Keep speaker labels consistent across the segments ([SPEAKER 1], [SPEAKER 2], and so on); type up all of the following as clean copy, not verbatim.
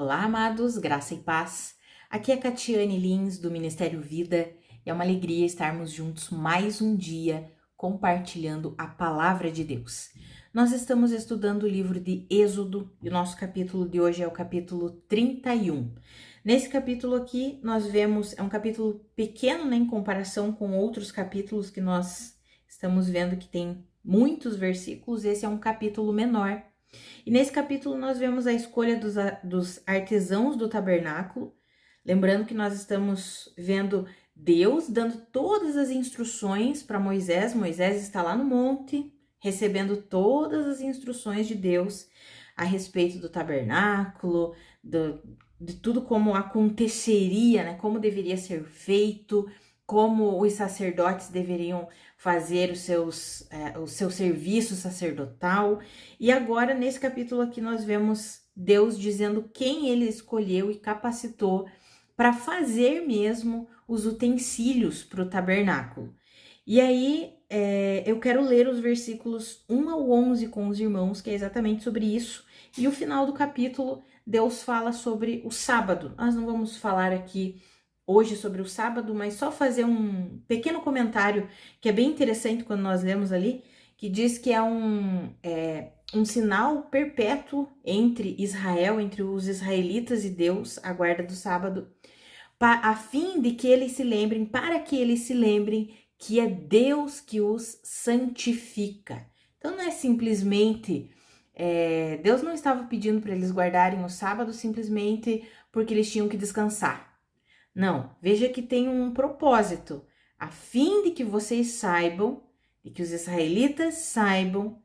[SPEAKER 1] Olá, amados, graça e paz. Aqui é Catiane Lins, do Ministério Vida, e é uma alegria estarmos juntos mais um dia compartilhando a palavra de Deus. Nós estamos estudando o livro de Êxodo e o nosso capítulo de hoje é o capítulo 31. Nesse capítulo aqui, nós vemos, é um capítulo pequeno, né, em comparação com outros capítulos que nós estamos vendo que tem muitos versículos, esse é um capítulo menor. E nesse capítulo nós vemos a escolha dos artesãos do tabernáculo, lembrando que nós estamos vendo Deus dando todas as instruções para Moisés. Moisés está lá no monte, recebendo todas as instruções de Deus a respeito do tabernáculo, de tudo como aconteceria, né? Como deveria ser feito, como os sacerdotes deveriam fazer o seu serviço sacerdotal. E agora, nesse capítulo aqui, nós vemos Deus dizendo quem ele escolheu e capacitou para fazer mesmo os utensílios para o tabernáculo. E aí, eu quero ler os versículos 1 ao 11 com os irmãos, que é exatamente sobre isso. E o final do capítulo, Deus fala sobre o sábado. Nós não vamos falar aqui hoje sobre o sábado, mas só fazer um pequeno comentário que é bem interessante quando nós lemos ali, que diz que é um sinal perpétuo entre Israel, entre os israelitas e Deus, a guarda do sábado, a fim de que eles se lembrem, para que eles se lembrem que é Deus que os santifica. Então não é simplesmente, Deus não estava pedindo para eles guardarem o sábado simplesmente porque eles tinham que descansar. Não, veja que tem um propósito, a fim de que vocês saibam, de que os israelitas saibam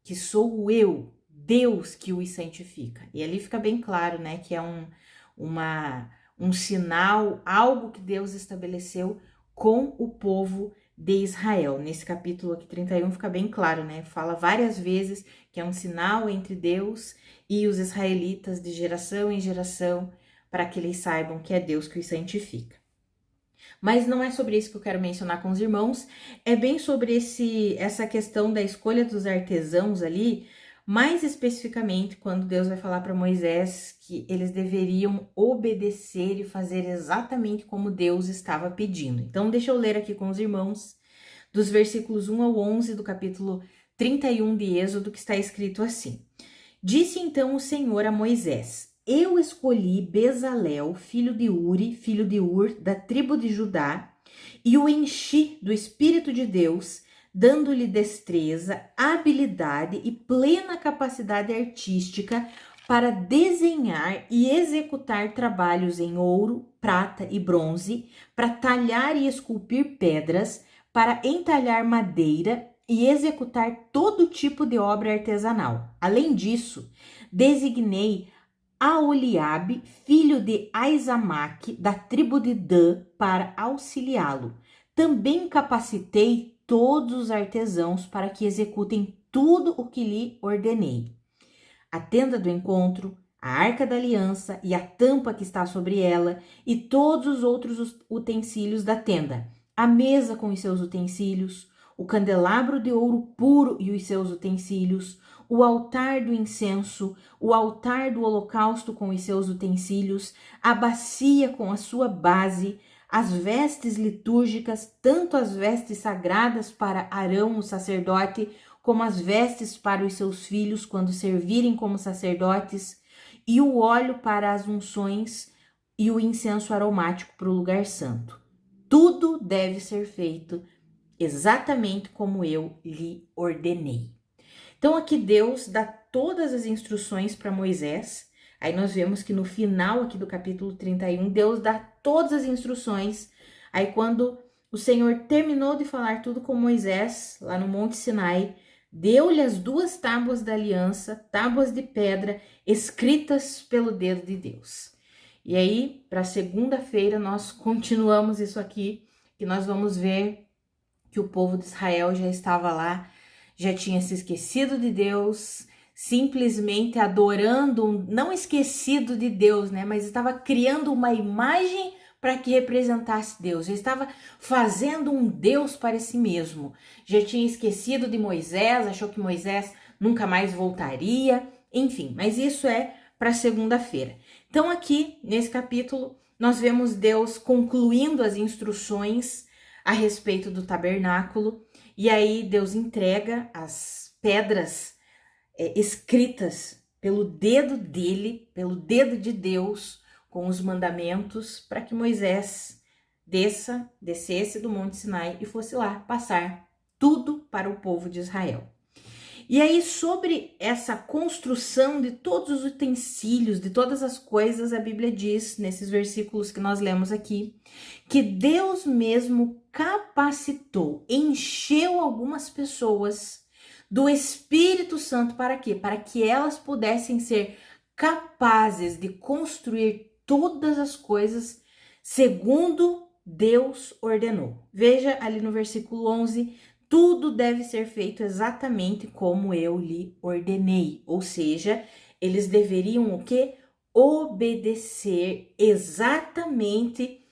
[SPEAKER 1] que sou eu, Deus, que os santifica. E ali fica bem claro, né, que é um sinal, algo que Deus estabeleceu com o povo de Israel. Nesse capítulo aqui 31 fica bem claro, né, fala várias vezes que é um sinal entre Deus e os israelitas de geração em geração, para que eles saibam que é Deus que os santifica. Mas não é sobre isso que eu quero mencionar com os irmãos, é bem sobre essa questão da escolha dos artesãos ali, mais especificamente quando Deus vai falar para Moisés que eles deveriam obedecer e fazer exatamente como Deus estava pedindo. Então deixa eu ler aqui com os irmãos, dos versículos 1 ao 11 do capítulo 31 de Êxodo, que está escrito assim: Disse então o Senhor a Moisés: Eu escolhi Bezalel, filho de Uri, filho de Ur, da tribo de Judá, e o enchi do Espírito de Deus, dando-lhe destreza, habilidade e plena capacidade artística para desenhar e executar trabalhos em ouro, prata e bronze, para talhar e esculpir pedras, para entalhar madeira e executar todo tipo de obra artesanal. Além disso, designei Aholiabe, filho de Aizamaque, da tribo de Dan, para auxiliá-lo. Também capacitei todos os artesãos para que executem tudo o que lhe ordenei. A tenda do encontro, a arca da aliança e a tampa que está sobre ela, e todos os outros utensílios da tenda, a mesa com os seus utensílios, o candelabro de ouro puro e os seus utensílios, o altar do incenso, o altar do holocausto com os seus utensílios, a bacia com a sua base, as vestes litúrgicas, tanto as vestes sagradas para Arão, o sacerdote, como as vestes para os seus filhos quando servirem como sacerdotes, e o óleo para as unções e o incenso aromático para o lugar santo. Tudo deve ser feito exatamente como eu lhe ordenei. Então aqui Deus dá todas as instruções para Moisés. Aí nós vemos que no final aqui do capítulo 31, Deus dá todas as instruções. Aí quando o Senhor terminou de falar tudo com Moisés, lá no Monte Sinai, deu-lhe as 2 tábuas da aliança, tábuas de pedra, escritas pelo dedo de Deus. E aí, para segunda-feira, nós continuamos isso aqui, que nós vamos ver que o povo de Israel já estava lá, já tinha se esquecido de Deus, simplesmente adorando, não esquecido de Deus, né? Mas estava criando uma imagem para que representasse Deus. Já estava fazendo um Deus para si mesmo. Já tinha esquecido de Moisés, achou que Moisés nunca mais voltaria. Enfim, mas isso é para segunda-feira. Então aqui, nesse capítulo, nós vemos Deus concluindo as instruções a respeito do tabernáculo, e aí Deus entrega as pedras escritas pelo dedo dele, pelo dedo de Deus, com os mandamentos, para que Moisés descesse do Monte Sinai e fosse lá passar tudo para o povo de Israel. E aí, sobre essa construção de todos os utensílios, de todas as coisas, a Bíblia diz, nesses versículos que nós lemos aqui, que Deus mesmo capacitou, encheu algumas pessoas do Espírito Santo para quê? Para que elas pudessem ser capazes de construir todas as coisas segundo Deus ordenou. Veja ali no versículo 11, tudo deve ser feito exatamente como eu lhe ordenei. Ou seja, eles deveriam o quê? Obedecer exatamente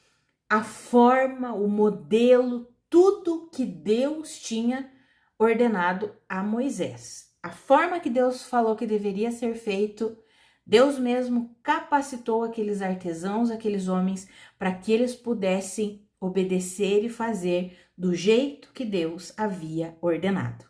[SPEAKER 1] a forma, o modelo, tudo que Deus tinha ordenado a Moisés. A forma que Deus falou que deveria ser feito, Deus mesmo capacitou aqueles artesãos, aqueles homens, para que eles pudessem obedecer e fazer do jeito que Deus havia ordenado.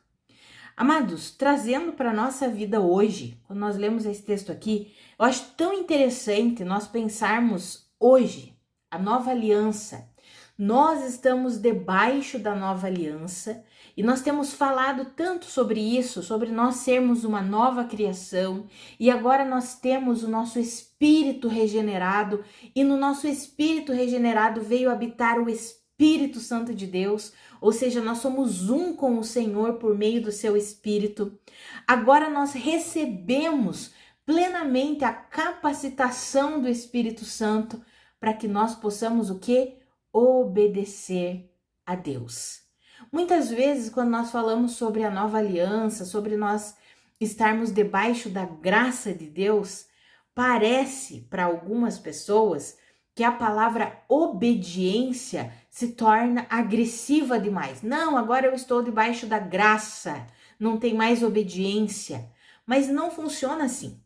[SPEAKER 1] Amados, trazendo para a nossa vida hoje, quando nós lemos esse texto aqui, eu acho tão interessante nós pensarmos hoje, a nova aliança. Nós estamos debaixo da nova aliança e nós temos falado tanto sobre isso, sobre nós sermos uma nova criação, e agora nós temos o nosso espírito regenerado, e no nosso espírito regenerado veio habitar o Espírito Santo de Deus, ou seja, nós somos um com o Senhor por meio do seu Espírito. Agora nós recebemos plenamente a capacitação do Espírito Santo para que nós possamos o quê? Obedecer a Deus. Muitas vezes, quando nós falamos sobre a nova aliança, sobre nós estarmos debaixo da graça de Deus, parece para algumas pessoas que a palavra obediência se torna agressiva demais. Não, agora eu estou debaixo da graça, não tem mais obediência. Mas não funciona assim.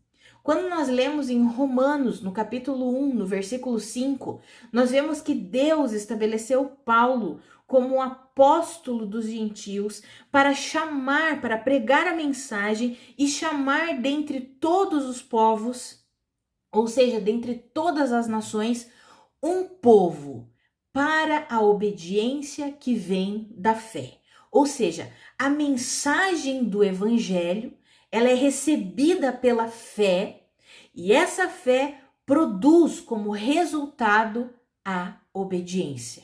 [SPEAKER 1] Quando nós lemos em Romanos, no capítulo 1, no versículo 5, nós vemos que Deus estabeleceu Paulo como um apóstolo dos gentios para chamar, para pregar a mensagem e chamar dentre todos os povos, ou seja, dentre todas as nações, um povo para a obediência que vem da fé. Ou seja, a mensagem do evangelho, ela é recebida pela fé, e essa fé produz como resultado a obediência.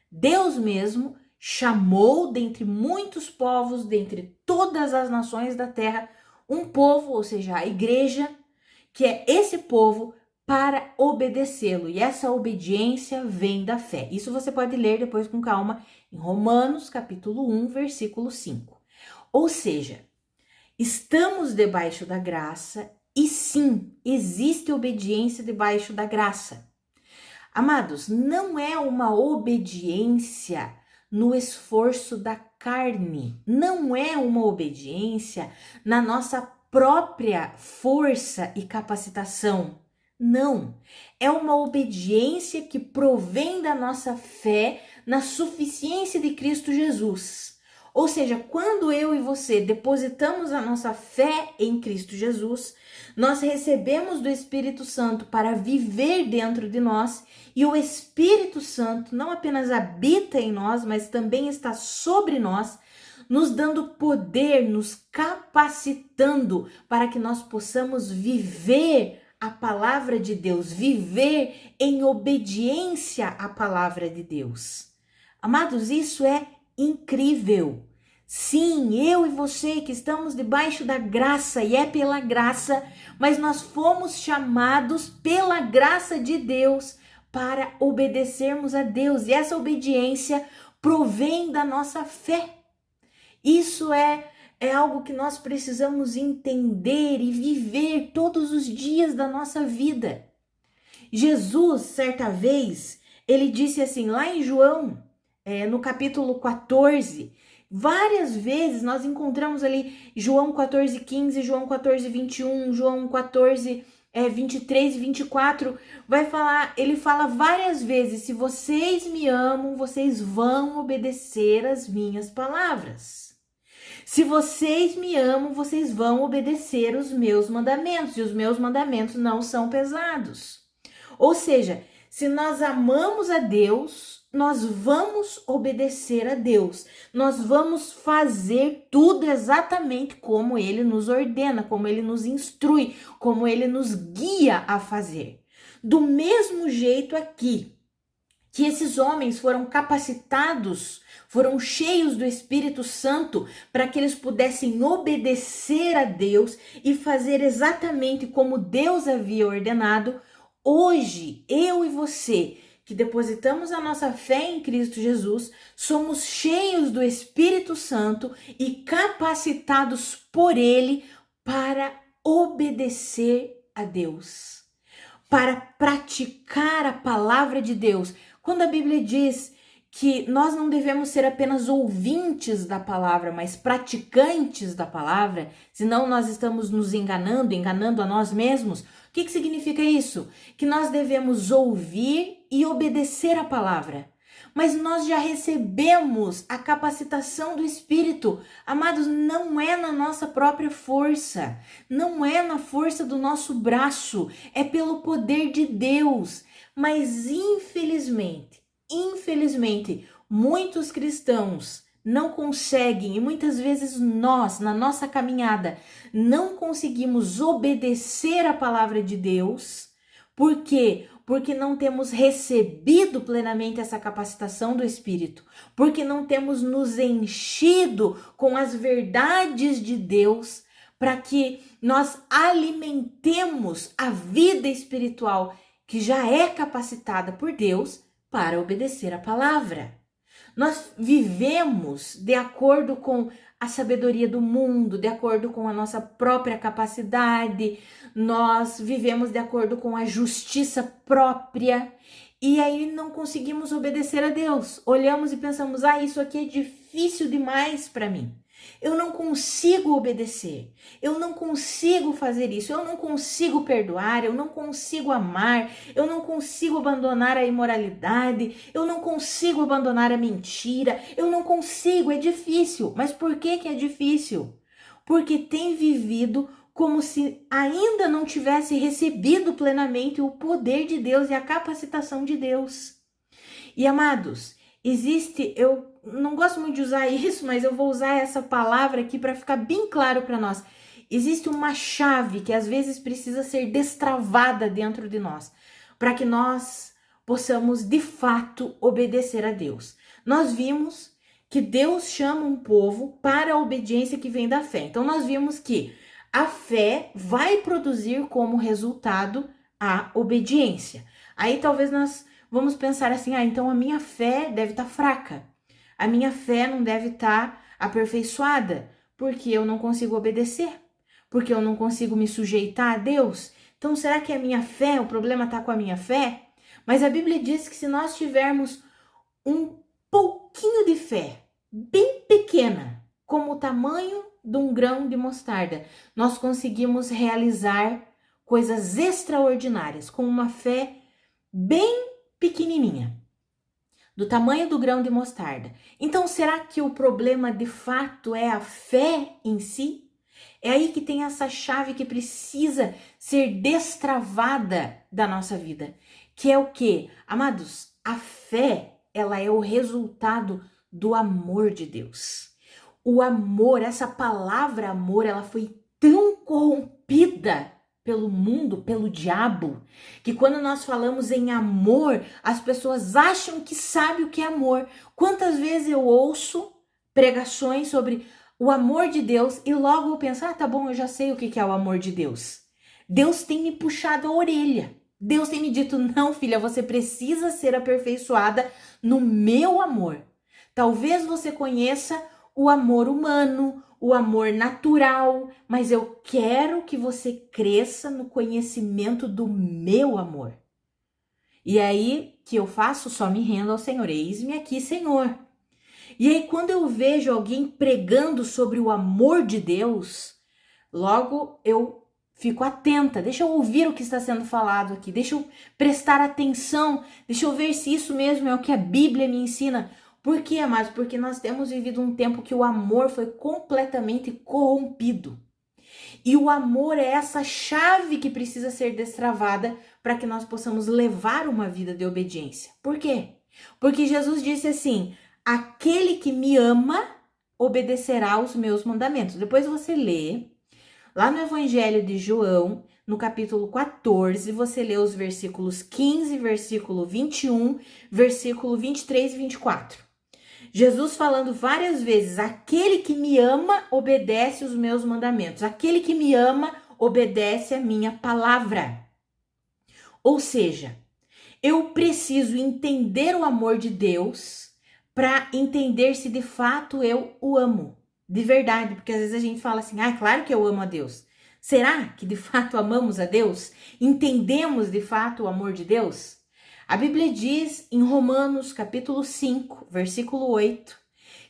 [SPEAKER 1] Deus mesmo chamou dentre muitos povos, dentre todas as nações da terra, um povo, ou seja, a igreja, que é esse povo, para obedecê-lo. E essa obediência vem da fé. Isso você pode ler depois com calma em Romanos, capítulo 1, versículo 5. Ou seja, estamos debaixo da graça e sim, existe obediência debaixo da graça. Amados, não é uma obediência no esforço da carne, não é uma obediência na nossa própria força e capacitação. Não, é uma obediência que provém da nossa fé na suficiência de Cristo Jesus. Ou seja, quando eu e você depositamos a nossa fé em Cristo Jesus, nós recebemos do Espírito Santo para viver dentro de nós, e o Espírito Santo não apenas habita em nós, mas também está sobre nós, nos dando poder, nos capacitando para que nós possamos viver a palavra de Deus, viver em obediência à palavra de Deus. Amados, isso é incrível. Sim, eu e você que estamos debaixo da graça, e é pela graça, mas nós fomos chamados pela graça de Deus para obedecermos a Deus, e essa obediência provém da nossa fé. Isso é algo que nós precisamos entender e viver todos os dias da nossa vida. Jesus, certa vez, ele disse assim, lá em João, no capítulo 14, várias vezes nós encontramos ali João 14:15, João 14:21, João 14, 23 e 24, vai falar, ele fala várias vezes: se vocês me amam, vocês vão obedecer as minhas palavras. Se vocês me amam, vocês vão obedecer os meus mandamentos, e os meus mandamentos não são pesados. Ou seja, se nós amamos a Deus, nós vamos obedecer a Deus. Nós vamos fazer tudo exatamente como Ele nos ordena, como Ele nos instrui, como Ele nos guia a fazer. Do mesmo jeito aqui, que esses homens foram capacitados, foram cheios do Espírito Santo para que eles pudessem obedecer a Deus e fazer exatamente como Deus havia ordenado. Hoje, eu e você, que depositamos a nossa fé em Cristo Jesus, somos cheios do Espírito Santo e capacitados por Ele para obedecer a Deus, para praticar a palavra de Deus. Quando a Bíblia diz que nós não devemos ser apenas ouvintes da palavra, mas praticantes da palavra, senão nós estamos nos enganando a nós mesmos. O que significa isso? Que nós devemos ouvir e obedecer a palavra. Mas nós já recebemos a capacitação do Espírito. Amados, não é na nossa própria força, não é na força do nosso braço, é pelo poder de Deus. Mas infelizmente, muitos cristãos não conseguem, e muitas vezes nós, na nossa caminhada, não conseguimos obedecer a palavra de Deus. Por quê? Porque não temos recebido plenamente essa capacitação do Espírito, porque não temos nos enchido com as verdades de Deus para que nós alimentemos a vida espiritual que já é capacitada por Deus para obedecer a palavra. Nós vivemos de acordo com a sabedoria do mundo, de acordo com a nossa própria capacidade, nós vivemos de acordo com a justiça própria e aí não conseguimos obedecer a Deus. Olhamos e pensamos: isso aqui é difícil demais para mim. Eu não consigo obedecer, eu não consigo fazer isso, eu não consigo perdoar, eu não consigo amar, eu não consigo abandonar a imoralidade, eu não consigo abandonar a mentira, eu não consigo, é difícil. Mas por que é difícil? Porque tem vivido como se ainda não tivesse recebido plenamente o poder de Deus e a capacitação de Deus. E amados, eu não gosto muito de usar isso, mas eu vou usar essa palavra aqui para ficar bem claro para nós. Existe uma chave que às vezes precisa ser destravada dentro de nós, para que nós possamos de fato obedecer a Deus. Nós vimos que Deus chama um povo para a obediência que vem da fé. Então nós vimos que a fé vai produzir como resultado a obediência. Aí talvez nós vamos pensar assim: então a minha fé deve estar fraca. A minha fé não deve estar aperfeiçoada, porque eu não consigo obedecer, porque eu não consigo me sujeitar a Deus. Então será que a minha fé, o problema está com a minha fé? Mas a Bíblia diz que se nós tivermos um pouquinho de fé, bem pequena, como o tamanho de um grão de mostarda, nós conseguimos realizar coisas extraordinárias com uma fé bem pequenininha, do tamanho do grão de mostarda. Então, será que o problema de fato é a fé em si? É aí que tem essa chave que precisa ser destravada da nossa vida, que é o quê? Amados, a fé, ela é o resultado do amor de Deus. O amor, essa palavra amor, ela foi tão corrompida pelo mundo, pelo diabo, que quando nós falamos em amor, as pessoas acham que sabem o que é amor. Quantas vezes eu ouço pregações sobre o amor de Deus e logo eu penso: tá bom, eu já sei o que é o amor de Deus. Deus tem me puxado a orelha. Deus tem me dito: não, filha, você precisa ser aperfeiçoada no meu amor. Talvez você conheça o amor humano, o amor natural, mas eu quero que você cresça no conhecimento do meu amor. E aí, que eu faço? Só me rendo ao Senhor. Eis-me aqui, Senhor. E aí, quando eu vejo alguém pregando sobre o amor de Deus, logo eu fico atenta, deixa eu ouvir o que está sendo falado aqui, deixa eu prestar atenção, deixa eu ver se isso mesmo é o que a Bíblia me ensina. Por quê, amados? Porque nós temos vivido um tempo que o amor foi completamente corrompido. E o amor é essa chave que precisa ser destravada para que nós possamos levar uma vida de obediência. Por quê? Porque Jesus disse assim: aquele que me ama obedecerá aos meus mandamentos. Depois você lê lá no Evangelho de João, no capítulo 14, você lê os versículos 15, versículo 21, versículo 23 e 24. Jesus falando várias vezes: aquele que me ama obedece os meus mandamentos. Aquele que me ama obedece a minha palavra. Ou seja, eu preciso entender o amor de Deus para entender se de fato eu o amo. De verdade, porque às vezes a gente fala assim: claro que eu amo a Deus. Será que de fato amamos a Deus? Entendemos de fato o amor de Deus? A Bíblia diz em Romanos capítulo 5, versículo 8,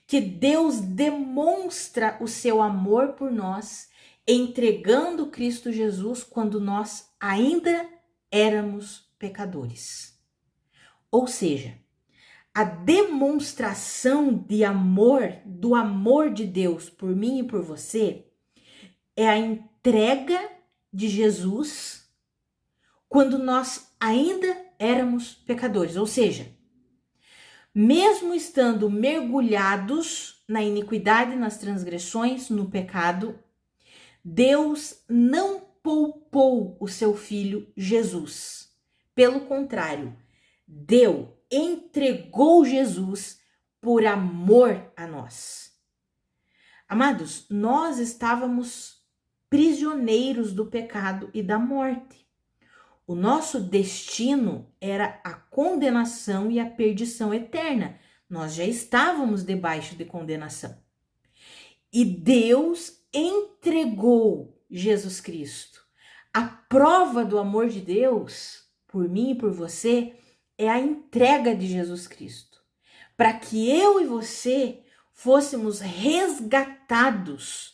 [SPEAKER 1] que Deus demonstra o seu amor por nós, entregando Cristo Jesus quando nós ainda éramos pecadores. Ou seja, a demonstração de amor, do amor de Deus por mim e por você, é a entrega de Jesus quando nós ainda éramos pecadores. Ou seja, mesmo estando mergulhados na iniquidade, nas transgressões, no pecado, Deus não poupou o seu filho Jesus. Pelo contrário, entregou Jesus por amor a nós. Amados, nós estávamos prisioneiros do pecado e da morte. O nosso destino era a condenação e a perdição eterna. Nós já estávamos debaixo de condenação. E Deus entregou Jesus Cristo. A prova do amor de Deus por mim e por você é a entrega de Jesus Cristo, para que eu e você fôssemos resgatados,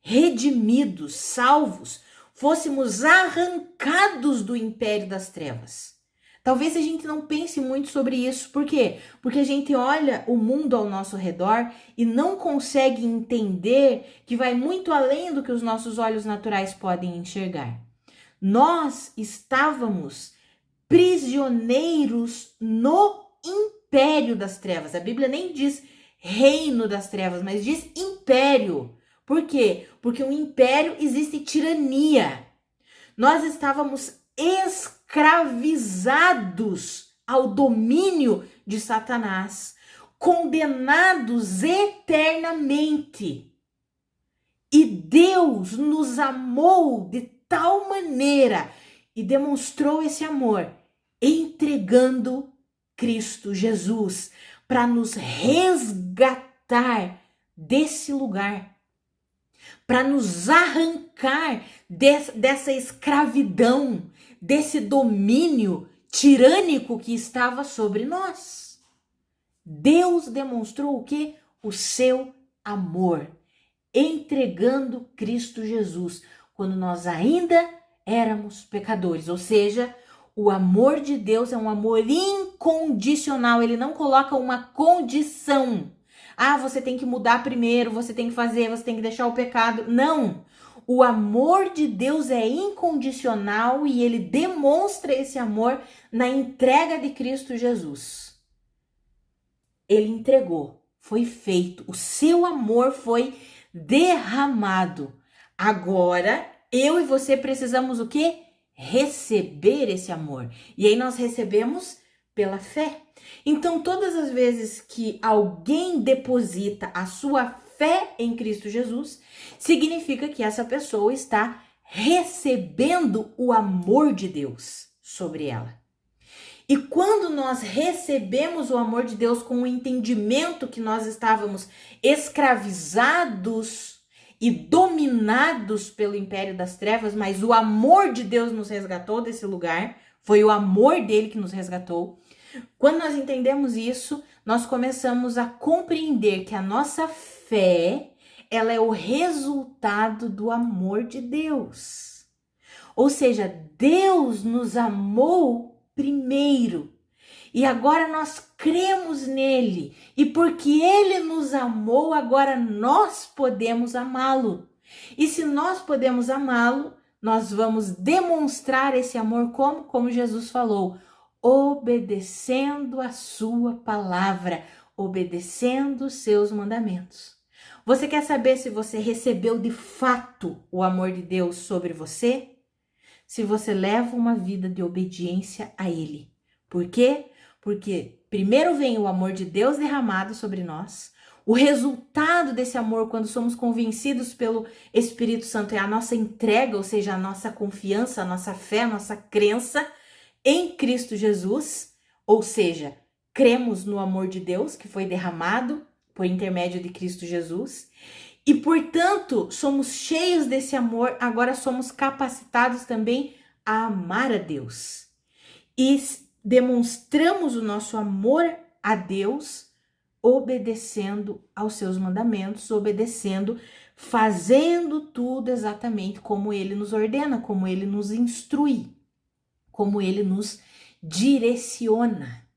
[SPEAKER 1] redimidos, salvos, fôssemos arrancados do império das trevas. Talvez a gente não pense muito sobre isso. Por quê? Porque a gente olha o mundo ao nosso redor e não consegue entender que vai muito além do que os nossos olhos naturais podem enxergar. Nós estávamos prisioneiros no império das trevas. A Bíblia nem diz reino das trevas, mas diz império. Por quê? Porque um império existe tirania. Nós estávamos escravizados ao domínio de Satanás, condenados eternamente. E Deus nos amou de tal maneira e demonstrou esse amor entregando Cristo Jesus para nos resgatar desse lugar, para nos arrancar dessa escravidão, desse domínio tirânico que estava sobre nós. Deus demonstrou o quê? O seu amor, entregando Cristo Jesus quando nós ainda éramos pecadores. Ou seja, o amor de Deus é um amor incondicional. Ele não coloca uma condição. Você tem que mudar primeiro, você tem que fazer, você tem que deixar o pecado. Não! O amor de Deus é incondicional e ele demonstra esse amor na entrega de Cristo Jesus. Ele entregou, foi feito, o seu amor foi derramado. Agora, eu e você precisamos o quê? Receber esse amor. E aí nós recebemos pela fé. Então, todas as vezes que alguém deposita a sua fé em Cristo Jesus, significa que essa pessoa está recebendo o amor de Deus sobre ela. E quando nós recebemos o amor de Deus com o entendimento que nós estávamos escravizados e dominados pelo império das trevas, mas o amor de Deus nos resgatou desse lugar, foi o amor dele que nos resgatou. Quando nós entendemos isso, nós começamos a compreender que a nossa fé, ela é o resultado do amor de Deus. Ou seja, Deus nos amou primeiro. E agora nós cremos nele. E porque ele nos amou, agora nós podemos amá-lo. E se nós podemos amá-lo, nós vamos demonstrar esse amor como Jesus falou, obedecendo a sua palavra, obedecendo os seus mandamentos. Você quer saber se você recebeu de fato o amor de Deus sobre você? Se você leva uma vida de obediência a ele. Por quê? Porque primeiro vem o amor de Deus derramado sobre nós. O resultado desse amor, quando somos convencidos pelo Espírito Santo, é a nossa entrega, ou seja, a nossa confiança, a nossa fé, a nossa crença em Cristo Jesus. Ou seja, cremos no amor de Deus que foi derramado por intermédio de Cristo Jesus. E, portanto, somos cheios desse amor, agora somos capacitados também a amar a Deus. E demonstramos o nosso amor a Deus obedecendo aos seus mandamentos, obedecendo, fazendo tudo exatamente como ele nos ordena, como ele nos instrui, como ele nos direciona.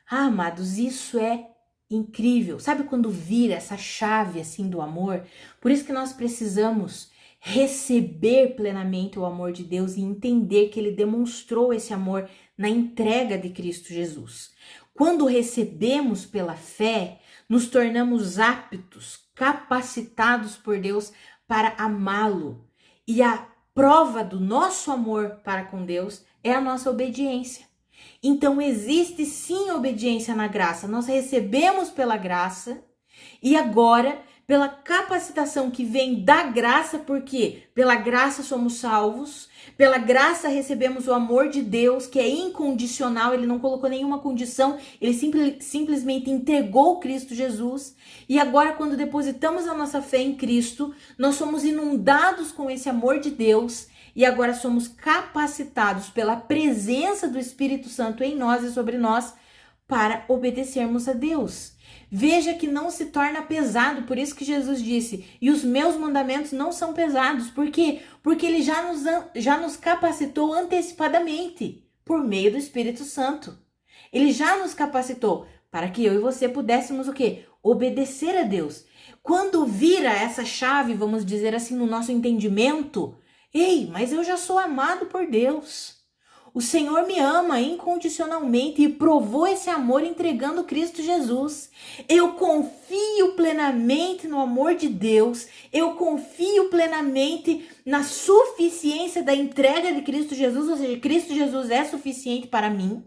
[SPEAKER 1] Ah, amados, isso é incrível. Sabe quando vira essa chave assim do amor? Por isso que nós precisamos receber plenamente o amor de Deus e entender que ele demonstrou esse amor na entrega de Cristo Jesus. Quando recebemos pela fé, nos tornamos aptos, capacitados por Deus para amá-lo. E a prova do nosso amor para com Deus é a nossa obediência. Então existe sim obediência na graça. Nós recebemos pela graça e agora pela capacitação que vem da graça, porque pela graça somos salvos, pela graça recebemos o amor de Deus, que é incondicional, ele não colocou nenhuma condição, ele simplesmente entregou Cristo Jesus. E agora, quando depositamos a nossa fé em Cristo, nós somos inundados com esse amor de Deus e agora somos capacitados pela presença do Espírito Santo em nós e sobre nós para obedecermos a Deus. Veja que não se torna pesado, por isso que Jesus disse, e os meus mandamentos não são pesados. Por quê? Porque ele já nos capacitou antecipadamente, por meio do Espírito Santo. Ele já nos capacitou para que eu e você pudéssemos o quê? Obedecer a Deus. Quando vira essa chave, vamos dizer assim, no nosso entendimento, ei, mas eu já sou amado por Deus. O Senhor me ama incondicionalmente e provou esse amor entregando Cristo Jesus. Eu confio plenamente no amor de Deus. Eu confio plenamente na suficiência da entrega de Cristo Jesus. Ou seja, Cristo Jesus é suficiente para mim.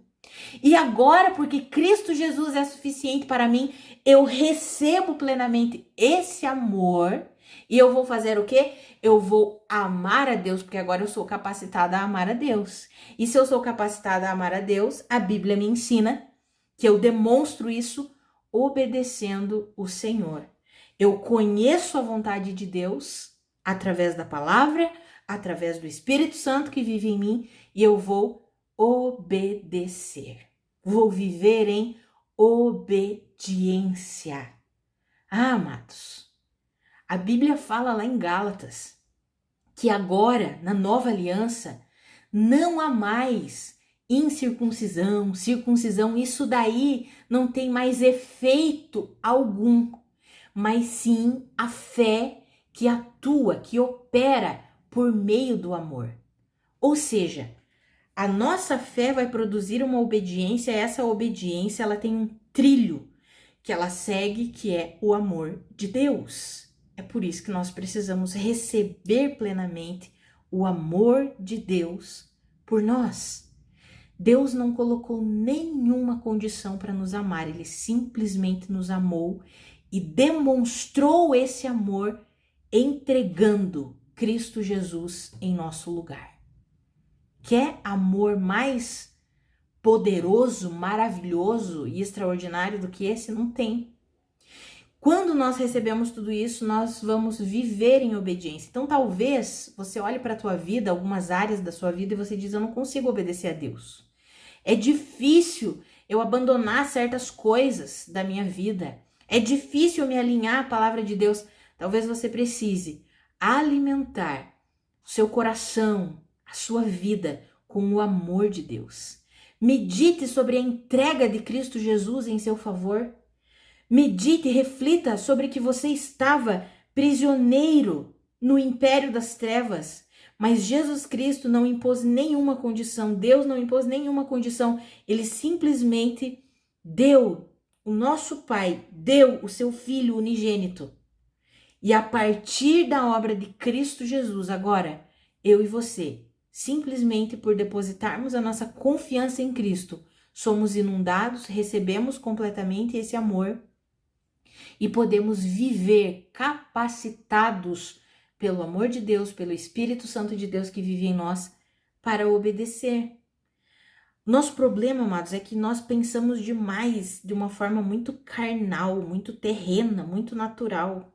[SPEAKER 1] E agora, porque Cristo Jesus é suficiente para mim, eu recebo plenamente esse amor. E eu vou fazer o quê? Eu vou amar a Deus, porque agora eu sou capacitada a amar a Deus. E se eu sou capacitada a amar a Deus, a Bíblia me ensina que eu demonstro isso obedecendo o Senhor. Eu conheço a vontade de Deus através da palavra, através do Espírito Santo que vive em mim, e eu vou obedecer. Vou viver em obediência. Ah, amados, a Bíblia fala lá em Gálatas que agora, na nova aliança, não há mais incircuncisão, circuncisão, isso daí não tem mais efeito algum, mas sim a fé que atua, que opera por meio do amor. Ou seja, a nossa fé vai produzir uma obediência, essa obediência ela tem um trilho que ela segue, que é o amor de Deus. É por isso que nós precisamos receber plenamente o amor de Deus por nós. Deus não colocou nenhuma condição para nos amar, ele simplesmente nos amou e demonstrou esse amor entregando Cristo Jesus em nosso lugar. Quer amor mais poderoso, maravilhoso e extraordinário do que esse? Não tem. Quando nós recebemos tudo isso, nós vamos viver em obediência. Então, talvez você olhe para a tua vida, algumas áreas da sua vida, e você diz, eu não consigo obedecer a Deus. É difícil eu abandonar certas coisas da minha vida. É difícil eu me alinhar à palavra de Deus. Talvez você precise alimentar o seu coração, sua vida com o amor de Deus. Medite sobre a entrega de Cristo Jesus em seu favor. Medite e reflita sobre que você estava prisioneiro no império das trevas, mas Jesus Cristo não impôs nenhuma condição, Deus não impôs nenhuma condição, ele simplesmente deu, o nosso Pai deu o seu Filho unigênito. E a partir da obra de Cristo Jesus, agora, eu e você, simplesmente por depositarmos a nossa confiança em Cristo, somos inundados, recebemos completamente esse amor e podemos viver capacitados pelo amor de Deus, pelo Espírito Santo de Deus que vive em nós, para obedecer. Nosso problema, amados, é que nós pensamos demais de uma forma muito carnal, muito terrena, muito natural.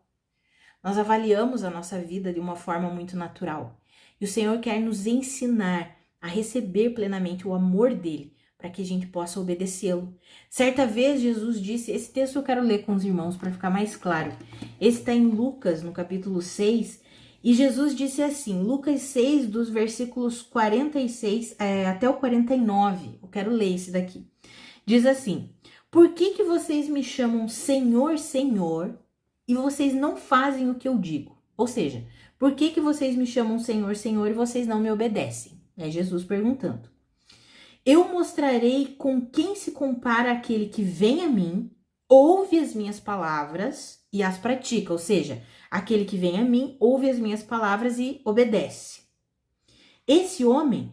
[SPEAKER 1] Nós avaliamos a nossa vida de uma forma muito natural. E o Senhor quer nos ensinar a receber plenamente o amor dele, para que a gente possa obedecê-lo. Certa vez Jesus disse, esse texto eu quero ler com os irmãos para ficar mais claro. Esse está em Lucas, no capítulo 6, e Jesus disse assim, Lucas 6, dos versículos 46 até o 49, eu quero ler esse daqui. Diz assim, por que vocês me chamam Senhor, Senhor, e vocês não fazem o que eu digo? Ou seja, por que vocês me chamam Senhor, Senhor, e vocês não me obedecem? É Jesus perguntando. Eu mostrarei com quem se compara aquele que vem a mim, ouve as minhas palavras e as pratica. Ou seja, aquele que vem a mim, ouve as minhas palavras e obedece. Esse homem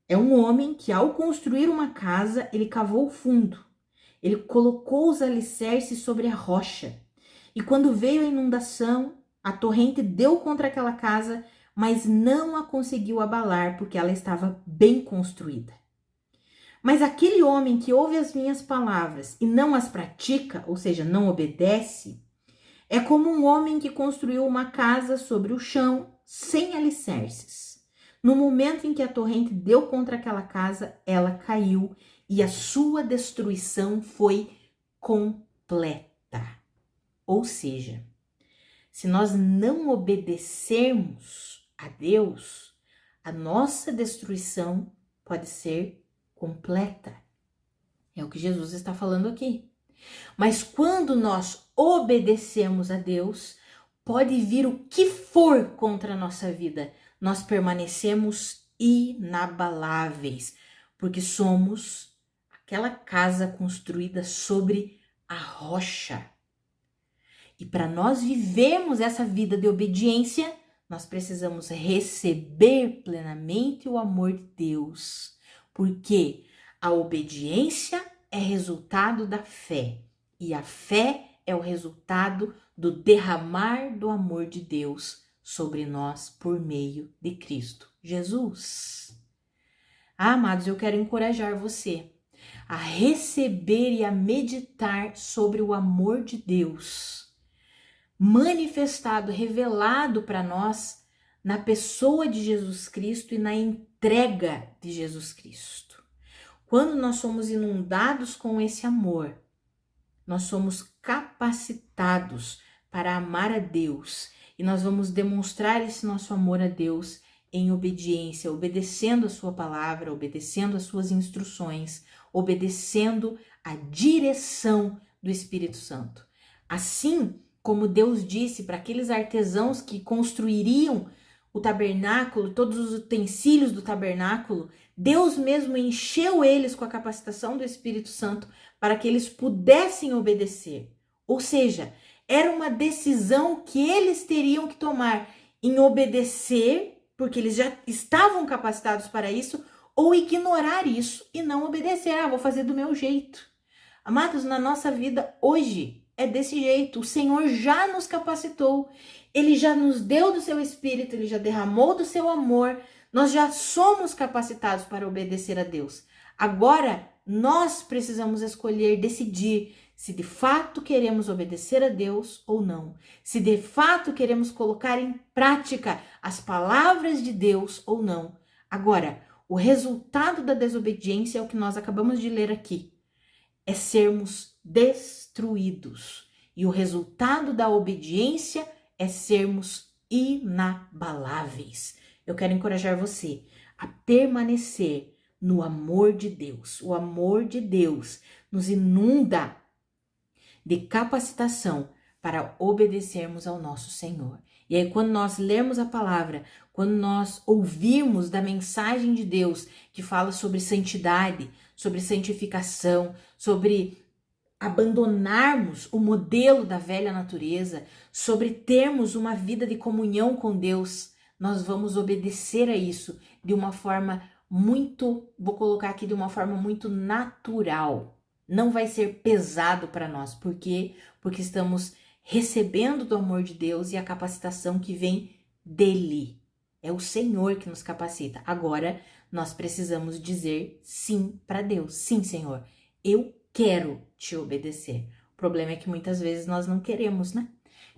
[SPEAKER 1] é um homem que, ao construir uma casa, ele cavou fundo. Ele colocou os alicerces sobre a rocha. E quando veio a inundação, a torrente deu contra aquela casa, mas não a conseguiu abalar, porque ela estava bem construída. Mas aquele homem que ouve as minhas palavras e não as pratica, ou seja, não obedece, é como um homem que construiu uma casa sobre o chão sem alicerces. No momento em que a torrente deu contra aquela casa, ela caiu e a sua destruição foi completa. Ou seja, se nós não obedecermos a Deus, a nossa destruição pode ser completa. É o que Jesus está falando aqui. Mas quando nós obedecemos a Deus, pode vir o que for contra a nossa vida, nós permanecemos inabaláveis, porque somos aquela casa construída sobre a rocha. E para nós vivermos essa vida de obediência, nós precisamos receber plenamente o amor de Deus. Porque a obediência é resultado da fé. E a fé é o resultado do derramar do amor de Deus sobre nós por meio de Cristo Jesus. Amados, eu quero encorajar você a receber e a meditar sobre o amor de Deus, manifestado, revelado para nós na pessoa de Jesus Cristo e na entrega de Jesus Cristo. Quando nós somos inundados com esse amor, nós somos capacitados para amar a Deus e nós vamos demonstrar esse nosso amor a Deus em obediência, obedecendo a sua palavra, obedecendo as suas instruções, obedecendo a direção do Espírito Santo. Assim como Deus disse para aqueles artesãos que construiriam o tabernáculo, todos os utensílios do tabernáculo, Deus mesmo encheu eles com a capacitação do Espírito Santo para que eles pudessem obedecer. Ou seja, era uma decisão que eles teriam que tomar em obedecer, porque eles já estavam capacitados para isso, ou ignorar isso e não obedecer. Vou fazer do meu jeito. Amados, na nossa vida hoje é desse jeito. O Senhor já nos capacitou. Ele já nos deu do seu Espírito, Ele já derramou do seu amor. Nós já somos capacitados para obedecer a Deus. Agora, nós precisamos escolher, decidir se de fato queremos obedecer a Deus ou não. Se de fato queremos colocar em prática as palavras de Deus ou não. Agora, o resultado da desobediência é o que nós acabamos de ler aqui. É sermos destruídos. E o resultado da obediência é sermos inabaláveis. eu quero encorajar você a permanecer no amor de Deus. O amor de Deus nos inunda de capacitação para obedecermos ao nosso Senhor. E aí, quando nós lermos a palavra, quando nós ouvirmos da mensagem de Deus que fala sobre santidade, sobre santificação, sobre abandonarmos o modelo da velha natureza, sobre termos uma vida de comunhão com Deus, nós vamos obedecer a isso de uma forma muito, vou colocar aqui de uma forma muito natural. Não vai ser pesado para nós. Por quê? Porque estamos recebendo do amor de Deus e a capacitação que vem dele. É o Senhor que nos capacita. Agora, nós precisamos dizer sim para Deus. Sim, Senhor, eu quero te obedecer. O problema é que muitas vezes nós não queremos, né?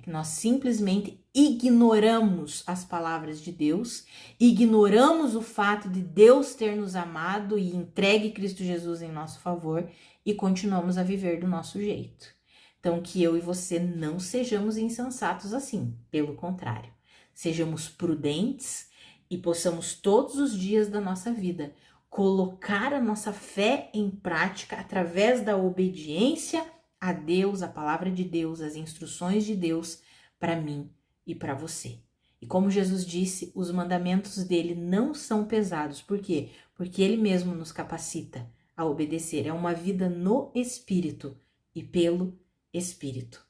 [SPEAKER 1] Que nós simplesmente ignoramos as palavras de Deus, ignoramos o fato de Deus ter nos amado e entregue Cristo Jesus em nosso favor e continuamos a viver do nosso jeito. Então, que eu e você não sejamos insensatos assim, pelo contrário, sejamos prudentes e possamos todos os dias da nossa vida colocar a nossa fé em prática através da obediência a Deus, a palavra de Deus, as instruções de Deus para mim e para você. E como Jesus disse, os mandamentos dele não são pesados. Por quê? Porque ele mesmo nos capacita a obedecer. É uma vida no Espírito e pelo Espírito.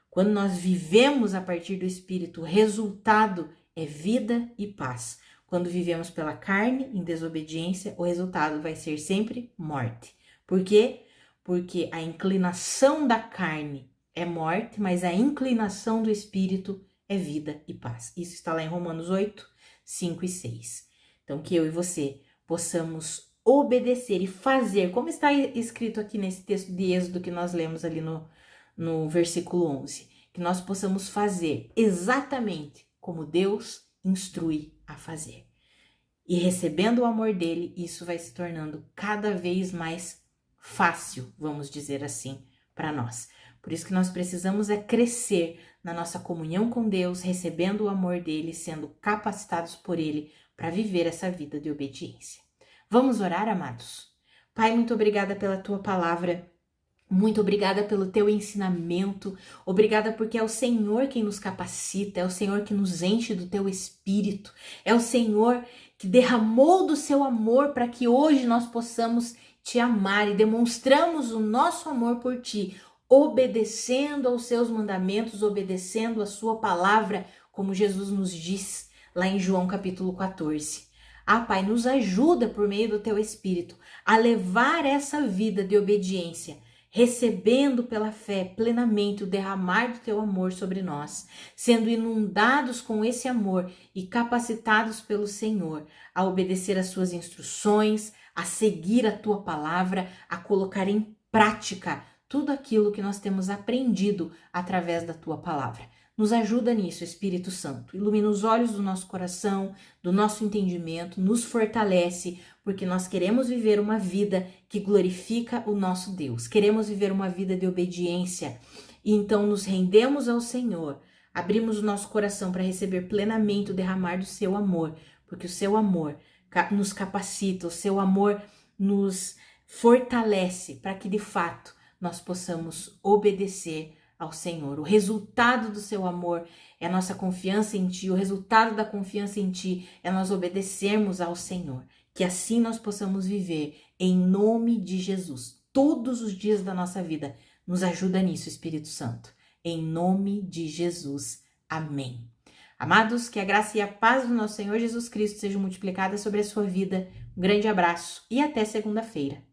[SPEAKER 1] Quando nós vivemos a partir do Espírito, o resultado é vida e paz. Quando vivemos pela carne, em desobediência, o resultado vai ser sempre morte. Por quê? Porque a inclinação da carne é morte, mas a inclinação do Espírito é vida e paz. Isso está lá em Romanos 8, 5 e 6. Então, que eu e você possamos obedecer e fazer, como está escrito aqui nesse texto de Êxodo que nós lemos ali no versículo 11, que nós possamos fazer exatamente como Deus instrui a fazer. E recebendo o amor dele, isso vai se tornando cada vez mais fácil, vamos dizer assim, para nós. Por isso que nós precisamos é crescer na nossa comunhão com Deus, recebendo o amor dele, sendo capacitados por ele para viver essa vida de obediência. Vamos orar, amados? Pai, muito obrigada pela tua palavra. Muito obrigada pelo teu ensinamento, obrigada porque é o Senhor quem nos capacita, é o Senhor que nos enche do teu espírito, é o Senhor que derramou do seu amor para que hoje nós possamos te amar e demonstramos o nosso amor por ti, obedecendo aos seus mandamentos, obedecendo a sua palavra, como Jesus nos diz lá em João capítulo 14. Ah, Pai, nos ajuda por meio do teu Espírito a levar essa vida de obediência, recebendo pela fé plenamente o derramar do teu amor sobre nós, sendo inundados com esse amor e capacitados pelo Senhor a obedecer às suas instruções, a seguir a tua palavra, a colocar em prática tudo aquilo que nós temos aprendido através da tua palavra. Nos ajuda nisso, Espírito Santo. Ilumina os olhos do nosso coração, do nosso entendimento, nos fortalece, porque nós queremos viver uma vida que glorifica o nosso Deus. Queremos viver uma vida de obediência. E então nos rendemos ao Senhor. Abrimos o nosso coração para receber plenamente o derramar do seu amor, porque o seu amor nos capacita, o seu amor nos fortalece para que de fato nós possamos obedecer ao Senhor. O resultado do seu amor é a nossa confiança em ti, o resultado da confiança em ti é nós obedecermos ao Senhor. Que assim nós possamos viver em nome de Jesus, todos os dias da nossa vida. Nos ajuda nisso, Espírito Santo. Em nome de Jesus. Amém. Amados, que a graça e a paz do nosso Senhor Jesus Cristo sejam multiplicadas sobre a sua vida. Um grande abraço e até segunda-feira.